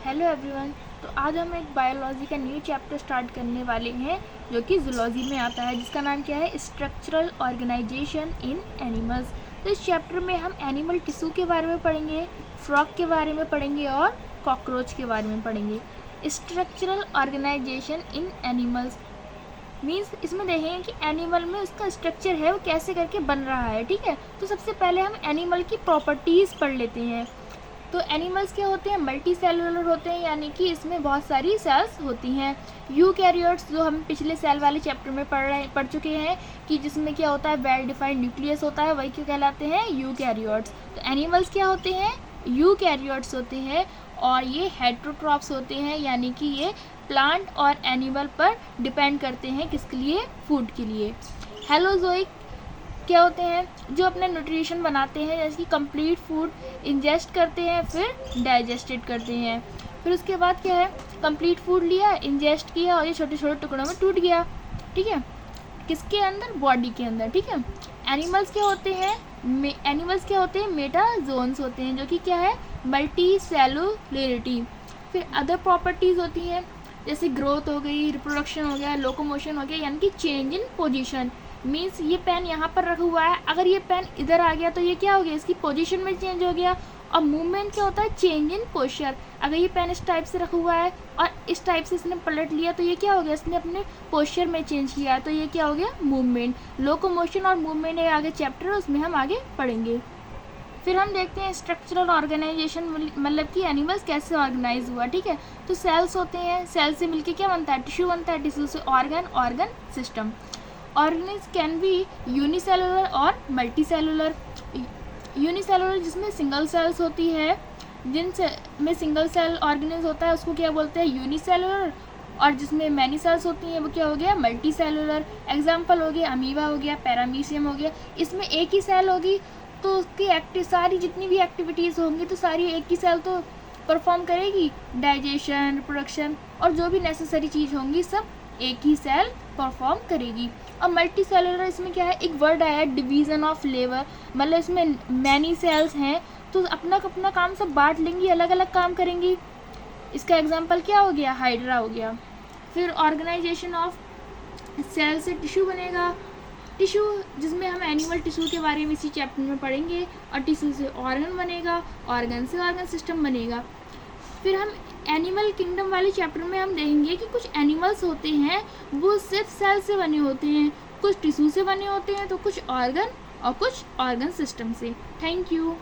Hello everyone. तो आज हम एक बायोलॉजी का न्यू चैप्टर स्टार्ट करने वाले हैं जो कि जूलॉजी में आता है, जिसका नाम क्या है, स्ट्रक्चरल ऑर्गेनाइजेशन इन एनिमल्स। तो इस चैप्टर में हम एनिमल टिश्यू के बारे में पढ़ेंगे, फ्रॉग के बारे में पढ़ेंगे और कॉकरोच के बारे में पढ़ेंगे। स्ट्रक्चरल ऑर्गेनाइजेशन इन एनिमल्स मीन्स इसमें देखेंगे कि एनिमल में उसका स्ट्रक्चर है वो कैसे करके बन रहा है। ठीक है, तो सबसे पहले हम एनिमल की प्रॉपर्टीज़ पढ़ लेते हैं। तो एनिमल्स क्या होते हैं, मल्टी सेलुलर होते हैं, यानी कि इसमें बहुत सारी सेल्स होती हैं। यूकैरियोट्स जो हम पिछले सेल वाले चैप्टर में पढ़ चुके हैं कि जिसमें क्या होता है, वेल डिफाइंड न्यूक्लियस होता है, वही क्यों कहलाते हैं, यूकैरियोट्स। तो एनिमल्स क्या होते हैं, यूकैरियोट्स होते हैं और ये हेटेरोट्रॉप्स होते हैं, यानी कि ये प्लांट और एनिमल पर डिपेंड करते हैं, किसके लिए, फूड के लिए। हेलोजोइक क्या होते हैं, जो अपने न्यूट्रिशन बनाते हैं, जैसे कि कंप्लीट फूड इंजेस्ट करते हैं फिर डाइजेस्टेड करते हैं। फिर उसके बाद क्या है, कंप्लीट फूड लिया, इंजेस्ट किया और ये छोटे छोटे टुकड़ों में टूट गया। ठीक है, किसके अंदर, बॉडी के अंदर। ठीक है, एनिमल्स क्या होते हैं, मेटाजोन्स होते हैं, जो कि क्या है, मल्टी सेलुलरिटी। फिर अदर प्रॉपर्टीज़ होती हैं, जैसे ग्रोथ हो गई, रिप्रोडक्शन हो गया, लोकोमोशन हो गया, यानी कि चेंज इन पोजीशन। मीन्स ये पेन यहाँ पर रखा हुआ है, अगर ये पेन इधर आ गया तो ये क्या हो गया, इसकी पोजीशन में चेंज हो गया। और मूवमेंट क्या होता है, चेंज इन पोस्चर। अगर ये पेन इस टाइप से रखा हुआ है और इस टाइप से इसने पलट लिया तो ये क्या हो गया, इसने अपने पोस्चर में चेंज किया, तो ये क्या हो गया, मूवमेंट। लोकोमोशन और मूवमेंट है आगे चैप्टर, उसमें हम आगे पढ़ेंगे। फिर हम देखते हैं स्ट्रक्चरल ऑर्गेनाइजेशन, मतलब कि एनिमल्स कैसे ऑर्गेनाइज हुआ। ठीक है, तो सेल्स होते हैं, सेल से मिलके क्या बनता है, टिश्यू बनता है, टिश्यू से organ system. Organisms can be unicellular और मल्टी सेलुलर। यूनिसेलुलर जिसमें सिंगल सेल्स होती है, जिनसे में सिंगल सेल ऑर्गेनिज होता है उसको क्या बोलते हैं, यूनिसेलुलर। और जिसमें मैनी सेल्स होती हैं वो क्या हो गया, मल्टी सेलुलर। एग्जाम्पल हो गया अमीबा हो गया, पैरामीशियम हो गया। इसमें एक ही सेल होगी तो उसकी सारी जितनी भी एक्टिविटीज़ होंगी तो सारी एक ही सेल तो परफॉर्म करेगी, डाइजेशन, रिप्रोडक्शन और जो भी नेसेसरी चीज़ होंगी सब एक ही सेल परफॉर्म करेगी। और मल्टी सेलुलर इसमें क्या है, एक वर्ड आया है, डिवीज़न ऑफ लेबर, मतलब इसमें मैनी सेल्स हैं तो अपना अपना काम सब बांट लेंगी, अलग अलग काम करेंगी। इसका एग्जांपल क्या हो गया, हाइड्रा हो गया। फिर ऑर्गेनाइजेशन ऑफ सेल से टिश्यू बनेगा, टिश्यू जिसमें हम एनिमल टिश्यू के बारे में इसी चैप्टर में पढ़ेंगे। और टिश्यू से ऑर्गन बनेगा, ऑर्गन से ऑर्गन सिस्टम बनेगा। फिर हम एनिमल किंगडम वाले चैप्टर में हम देखेंगे कि कुछ एनिमल्स होते हैं वो सिर्फ सेल से बने होते हैं, कुछ टिश्यू से बने होते हैं, तो कुछ ऑर्गन और कुछ ऑर्गन सिस्टम से। Thank you.